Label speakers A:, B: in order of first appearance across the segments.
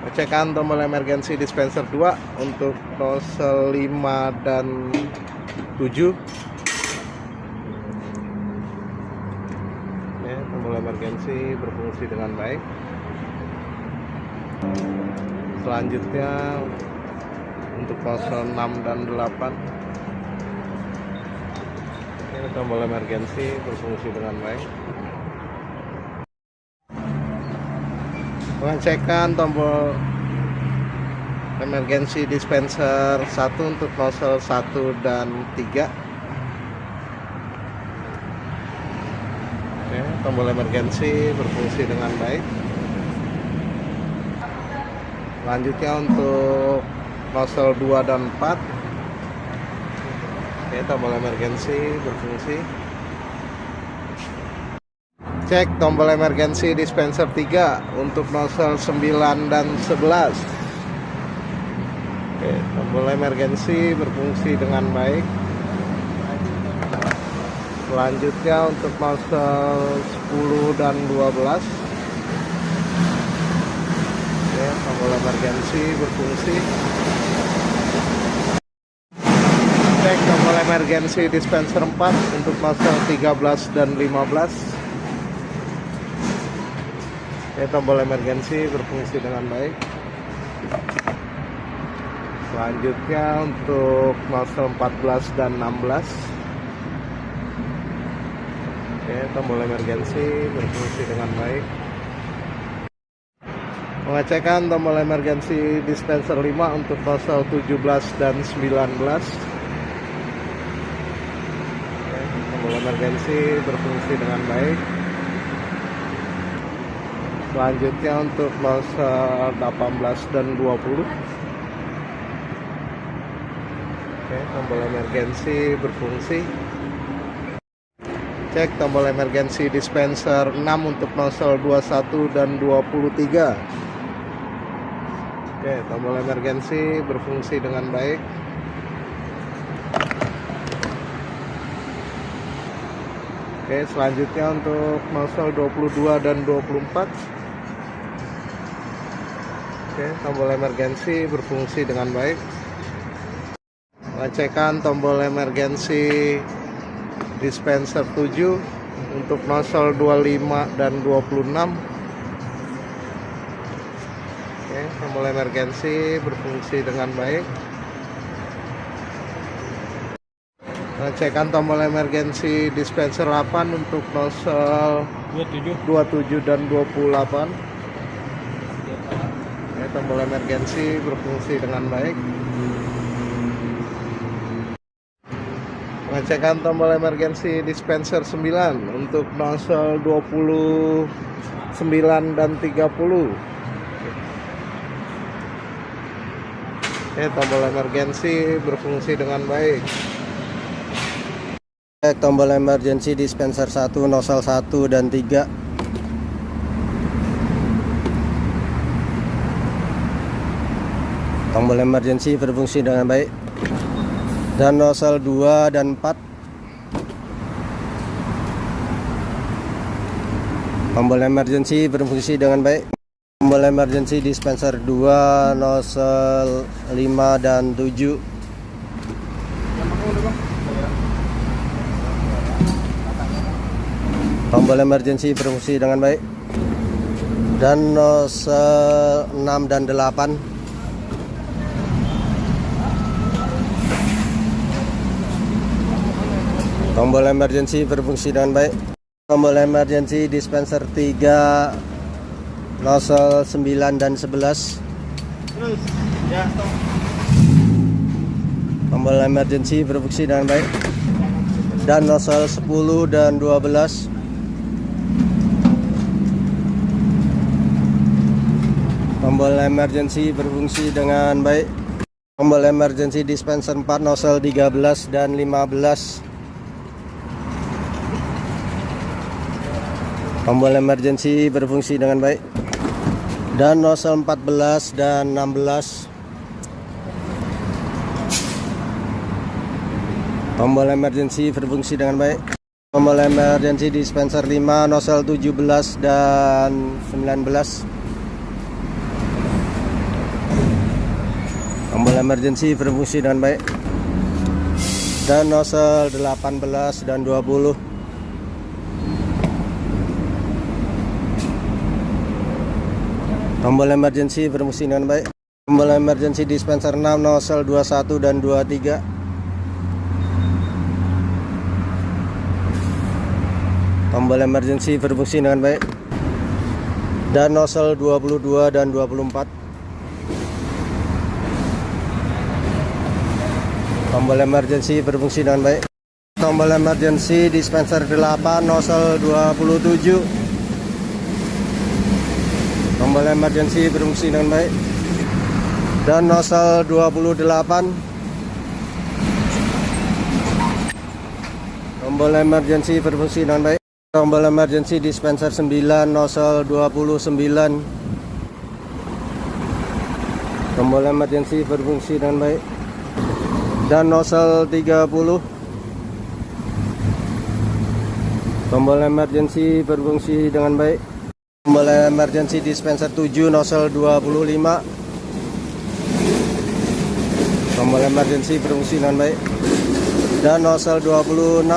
A: Pengecekan tombol emergency dispenser 2 untuk nozzle 5 dan 7. Ya, tombol emergency berfungsi dengan baik. Selanjutnya untuk nozzle 6 dan 8. Ini tombol emergency berfungsi dengan baik. Pengecekan tombol emergency dispenser 1 untuk nozzle 1 dan 3. Oke, tombol emergency berfungsi dengan baik. Selanjutnya untuk nozzle 2 dan 4. Oke, tombol emergency berfungsi. Cek tombol emergency dispenser 3 untuk nozzle 9 dan 11. Oke, tombol emergency berfungsi dengan baik. Selanjutnya untuk nozzle 10 dan 12. Oke, tombol emergency berfungsi. Cek tombol emergency dispenser 4 untuk nozzle 13 dan 15. Tombol emergency berfungsi dengan baik. Selanjutnya untuk nozzle 14 dan 16. Tombol emergency berfungsi dengan baik. Pengecekan tombol emergency dispenser 5 untuk nozzle 17 dan 19. Tombol emergency berfungsi dengan baik. Selanjutnya untuk nozzle 18 dan 20. Tombol emergency berfungsi. Cek tombol emergency dispenser 6 untuk nozzle 21 dan 23. Tombol emergency berfungsi dengan baik. Selanjutnya untuk nozzle 22 dan 24. Tombol emergency berfungsi dengan baik. Pengecekan tombol emergency dispenser 7 untuk nozzle 25 dan 26. Tombol emergency berfungsi dengan baik. Pengecekan tombol emergency dispenser 8 untuk nozzle 27 dan 28. Tombol emergency berfungsi dengan baik. Pengecekan tombol emergency dispenser 9 untuk nozzle 29 dan 30. Tombol emergency berfungsi dengan baik. Tombol emergency dispenser 1 nozzle 1 dan 3. Tombol emergency berfungsi dengan baik. Dan nozzle 2 dan 4. Tombol emergency berfungsi dengan baik. Tombol emergency dispenser 2 nozzle 5 dan 7. Tombol emergency berfungsi dengan baik. Dan nozzle 6 dan 8. Tombol emergency berfungsi dengan baik. Tombol emergency dispenser 3 nozzle 9 dan 11. Tombol emergency berfungsi dengan baik. Dan nozzle 10 dan 12. Tombol emergency berfungsi dengan baik. Tombol emergency dispenser 4 nozzle 13 dan 15. Tombol emergency berfungsi dengan baik. Dan nozzle 14 dan 16. Tombol emergency berfungsi dengan baik. Tombol emergency dispenser 5 nozzle 17 dan 19. Tombol emergency berfungsi dengan baik. Dan nozzle 18 dan 20. Tombol emergency berfungsi dengan baik. Tombol emergency dispenser 6, nozzle 21 dan 23. Tombol emergency berfungsi dengan baik. Dan nozzle 22 dan 24. Tombol emergency berfungsi dengan baik. Tombol emergency dispenser 8, nozzle 27. Tombol emergency berfungsi dengan baik. Dan nozzle 28. Tombol emergency berfungsi dengan baik. Tombol emergency dispenser 9, nozzle 29. Tombol emergency berfungsi dengan baik. Dan nozzle 30. Tombol emergency berfungsi dengan baik. Tombol emergency dispenser 7, nozzle 25. Tombol emergency berfungsi dengan baik. Dan nozzle 26.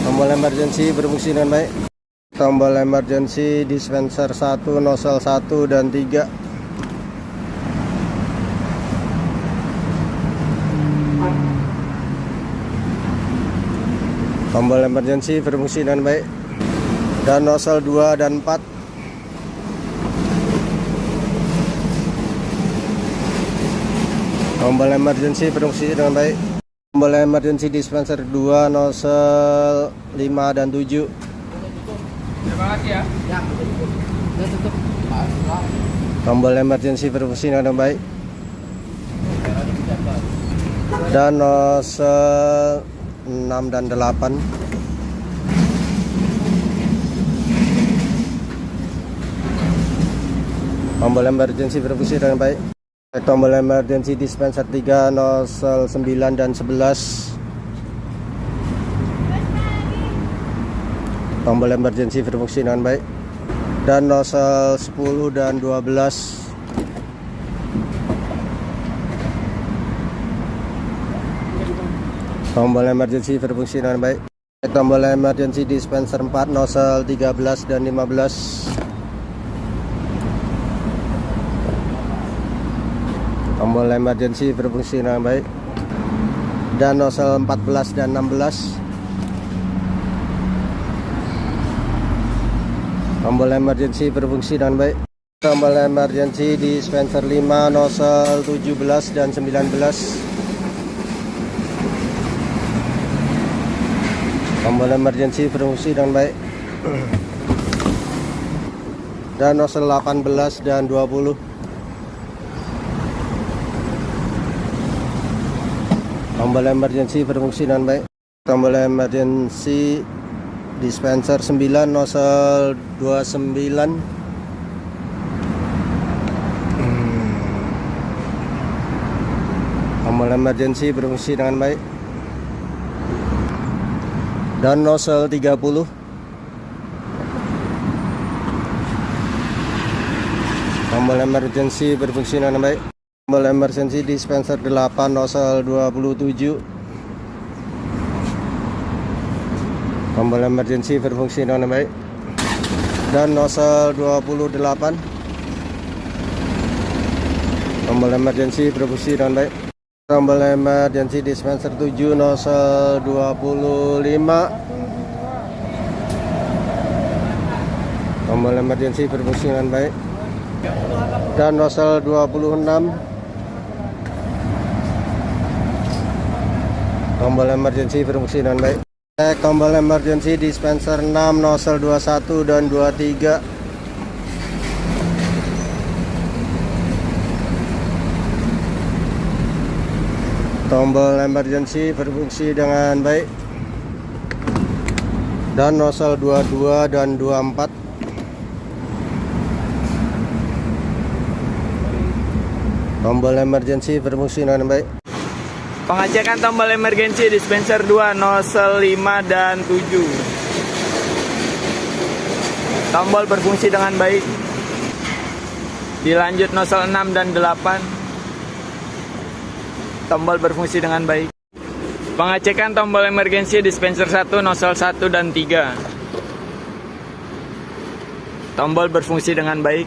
A: Tombol emergency berfungsi dengan baik. Tombol emergency dispenser 1, nozzle 1 dan 3. Tombol emergency berfungsi dengan baik. Dan nozzle 2 dan 4. Tombol emergency berfungsi dengan baik. Tombol emergency dispenser 2, nozzle 5 dan 7.
B: Terima kasih ya. Ya, tutup.
A: Tombol emergency berfungsi dengan baik. Dan nozzle 6 dan 8. Tombol emergency berfungsi dengan baik. Tombol emergency dispenser 3, nozzle 9 dan 11. Tombol emergency berfungsi dengan baik. Dan nozzle 10 dan 12. Tombol emergency berfungsi dengan baik. Tombol emergency dispenser 4, nozzle 13 dan 15. Tombol emergency berfungsi dengan baik. Dan nozzle 14 dan 16. Tombol emergency berfungsi dengan baik. Tombol emergency dispenser 5, nozzle 17 dan 19. Tombol emergency berfungsi dengan baik. Dan nozzle 18 dan 20. Tombol emergency berfungsi dengan baik. Tombol emergency dispenser 9, nozzle 29. Tombol emergency berfungsi dengan baik. Dan nozzle 30. Tombol emergency berfungsi dengan baik. Tombol emergency dispenser 8, nozzle 27. Tombol emergency berfungsi dengan baik. Dan nozzle 28. Tombol emergency berfungsi dengan baik. Tombol emergency dispenser 7, nozzle 25. Tombol emergency berfungsi dengan baik. Dan nozzle 26. Tombol emergency berfungsi dengan baik. Tombol emergency dispenser 6, nozzle 21 dan 23. Tombol emergency berfungsi dengan baik. Dan nozzle 22 dan 24. Tombol emergency berfungsi dengan baik.
B: Pengecekan tombol emergency dispenser 2, nozzle 5 dan 7. Tombol berfungsi dengan baik. Dilanjut nozzle 6 dan 8. Tombol berfungsi dengan baik. Pengecekan tombol emergensi dispenser 1, nozzle 1 dan 3. Tombol berfungsi dengan baik.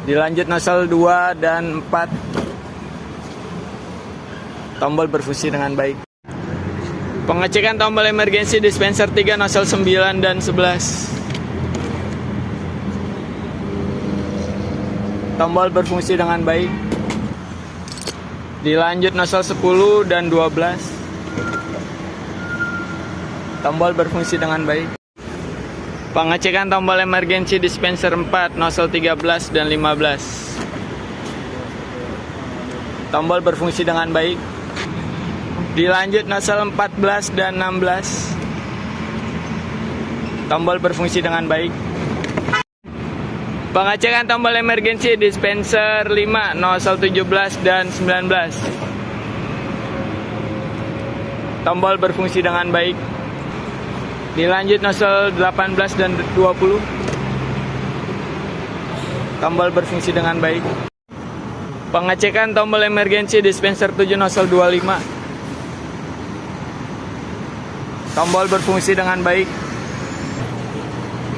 B: Dilanjut nozzle 2 dan 4. Tombol berfungsi dengan baik. Pengecekan tombol emergensi dispenser 3, nozzle 9 dan 11. Tombol berfungsi dengan baik. Dilanjut nozzle 10 dan 12. Tombol berfungsi dengan baik. Pengecekan tombol emergensi dispenser 4, nozzle 13 dan 15. Tombol berfungsi dengan baik. Dilanjut nozzle 14 dan 16. Tombol berfungsi dengan baik. Pengecekan tombol emergensi dispenser 5, nozzle 17 dan 19. Tombol berfungsi dengan baik. Dilanjut nozzle 18 dan 20. Tombol berfungsi dengan baik. Pengecekan tombol emergensi dispenser 7, nozzle 25. Tombol berfungsi dengan baik.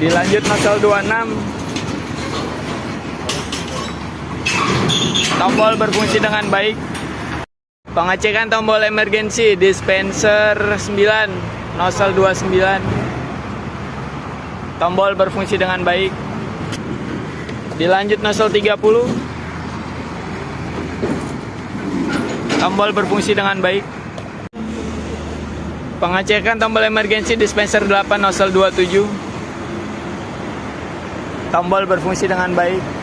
B: Dilanjut nozzle 26. Tombol berfungsi dengan baik. Pengecekan tombol emergensi dispenser 9, nozzle 29. Tombol berfungsi dengan baik. Dilanjut nozzle 30. Tombol berfungsi dengan baik. Pengecekan tombol emergensi dispenser 8, nozzle 27. Tombol berfungsi dengan baik.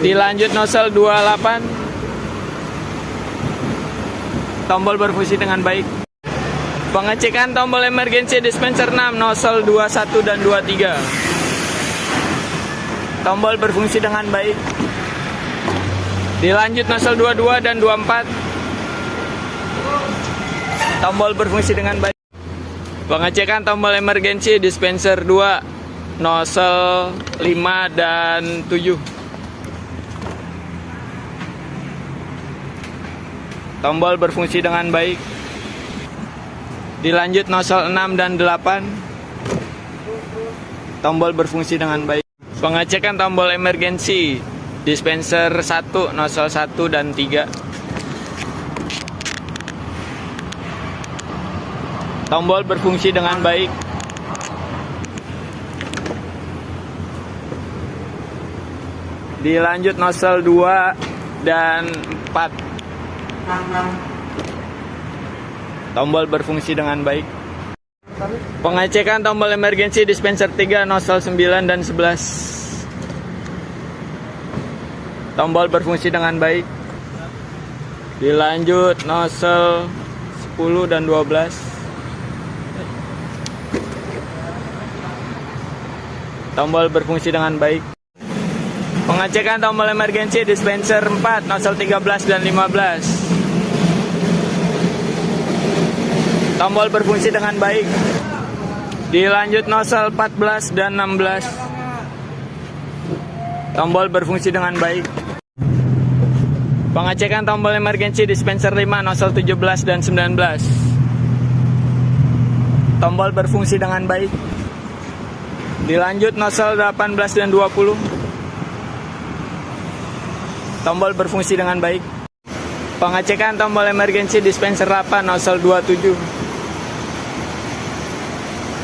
B: Dilanjut nozzle 28. Tombol berfungsi dengan baik. Pengecekan tombol emergensi dispenser 6, nozzle 21 dan 23. Tombol berfungsi dengan baik. Dilanjut nozzle 22 dan 24. Tombol berfungsi dengan baik. Pengecekan tombol emergensi dispenser 2, nozzle 5 dan 7. Tombol berfungsi dengan baik. Dilanjut nozzle 6 dan 8. Tombol berfungsi dengan baik. Pengecekan tombol emergensi dispenser 1, nozzle 1 dan 3. Tombol berfungsi dengan baik. Dilanjut nozzle 2 dan 4. Tombol berfungsi dengan baik. Pengecekan tombol emergensi dispenser 3, nozzle 9 dan 11. Tombol berfungsi dengan baik. Dilanjut nozzle 10 dan 12. Tombol berfungsi dengan baik. Pengecekan tombol emergensi dispenser 4, nozzle 13 dan 15. Tombol berfungsi dengan baik. Dilanjut nozzle 14 dan 16. Tombol berfungsi dengan baik. Pengecekan tombol emergensi dispenser 5, nozzle 17 dan 19. Tombol berfungsi dengan baik. Dilanjut nozzle 18 dan 20. Tombol berfungsi dengan baik. Pengecekan tombol emergensi dispenser 8, nozzle 27.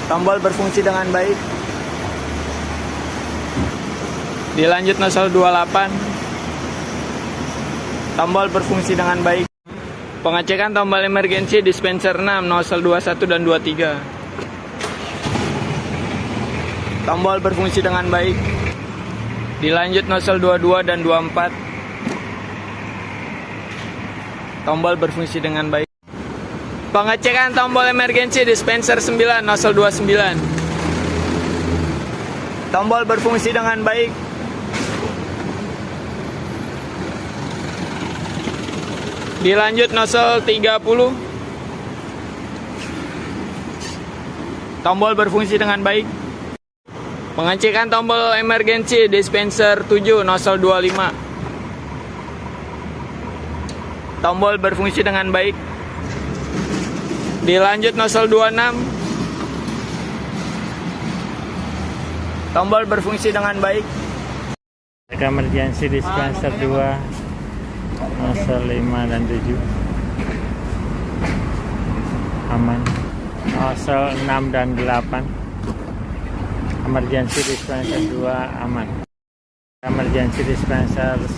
B: Tombol berfungsi dengan baik. Dilanjut nozzle 28. Tombol berfungsi dengan baik. Pengecekan tombol emergensi dispenser 6, nozzle 21 dan 23. Tombol berfungsi dengan baik. Dilanjut nozzle 22 dan 24. Tombol berfungsi dengan baik. Pengecekan tombol emergensi dispenser 9, nozzle 29. Tombol berfungsi dengan baik. Dilanjut nozzle 30. Tombol berfungsi dengan baik. Pengecekan tombol emergency dispenser 7 nozzle 25. Tombol berfungsi dengan baik. Dilanjut nozzle 26. Tombol berfungsi dengan baik.
C: Emergency dispenser 2 nozzle 5 dan 7 aman. Nozzle 6 dan 8 emergency dispenser 2 aman. Emergency dispenser 1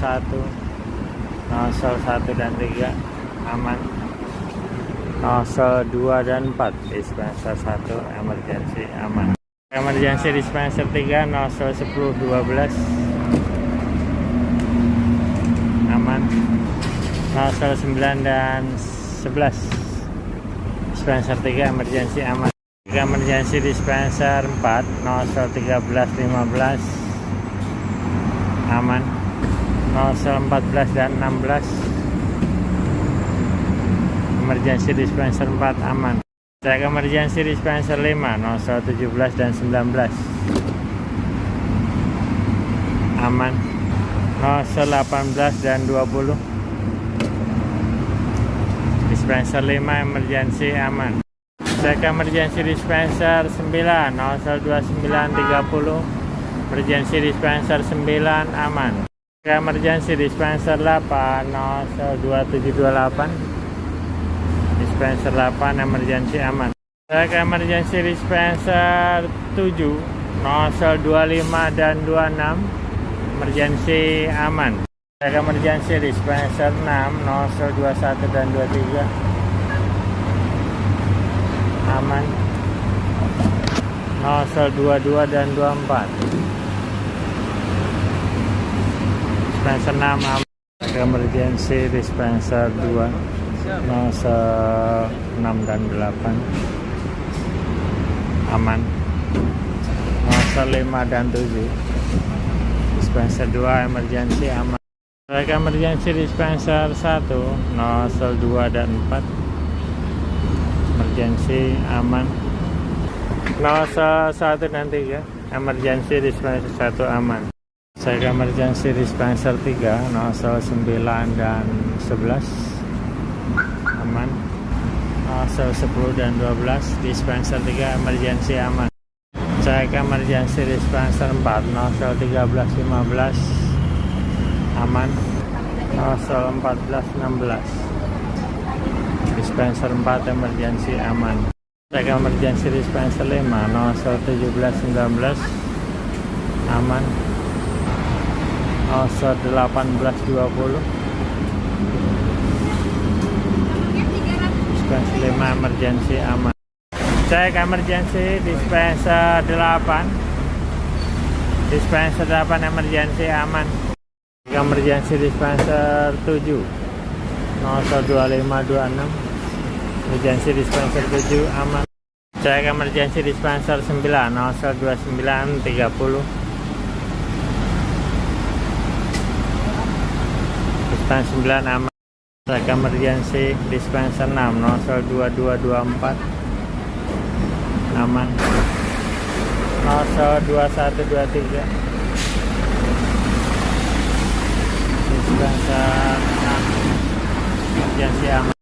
C: nozzle 1 dan 3 aman. Nozzle 2 dan 4 dispenser 1 emergency aman. Emergency dispenser 3 nozzle 10 12 aman. Nozzle 9 dan 11 dispenser 3 emergency aman. Emergency dispenser 4 nozzle 13 15 aman. Nozzle 14 dan 16 emergency dispenser 4 aman. Cek emergency dispenser 5 nozzle 17 dan 19 aman. Nozzle 18 dan 20 dispenser 5 emergency aman. Cek emergency dispenser 9 nozzle 29 30 emergency dispenser 9 aman. Cek emergency dispenser 8 nozzle 2728 dispenser 8 emergency aman. Cek emergency dispenser 7 nozzle 25 dan 26 emergency aman. Cek emergency dispenser 6 nozzle 21 dan 23 aman. Nozzle 22 dan 24 dispenser 6 aman. Cek emergency dispenser 2 nozzle 6 dan 8 aman. Nozzle 5 dan 7 dispenser 2 emergency aman. Cek emergency dispenser 1 nozzle 2 dan 4 emergency aman. Nozzle 1 dan 3 emergency dispenser 1 aman. Cek emergency dispenser 3 nozzle 9 dan 11 aman. Nozzle 10 dan 12 dispenser 3 emergency aman. Cek emergency dispenser 4 nozzle 13 15 aman. Nozzle 14 16 dispenser 4 emergency aman. Cek emergency dispenser 5 nozzle 17 19 aman. Nozzle 18 20 dispenser 5 emergency aman. Cek emergency dispenser 8 emergency aman. Cek emergency dispenser 7 nozzle 25 26 emergency dispenser 7 aman. Cek emergency dispenser 9 nozzle 29 30 dispenser 9 aman. Cek emergency dispenser 6 nozzle 22 24 aman. Nozzle 21 23 dispenser 6 emergency aman.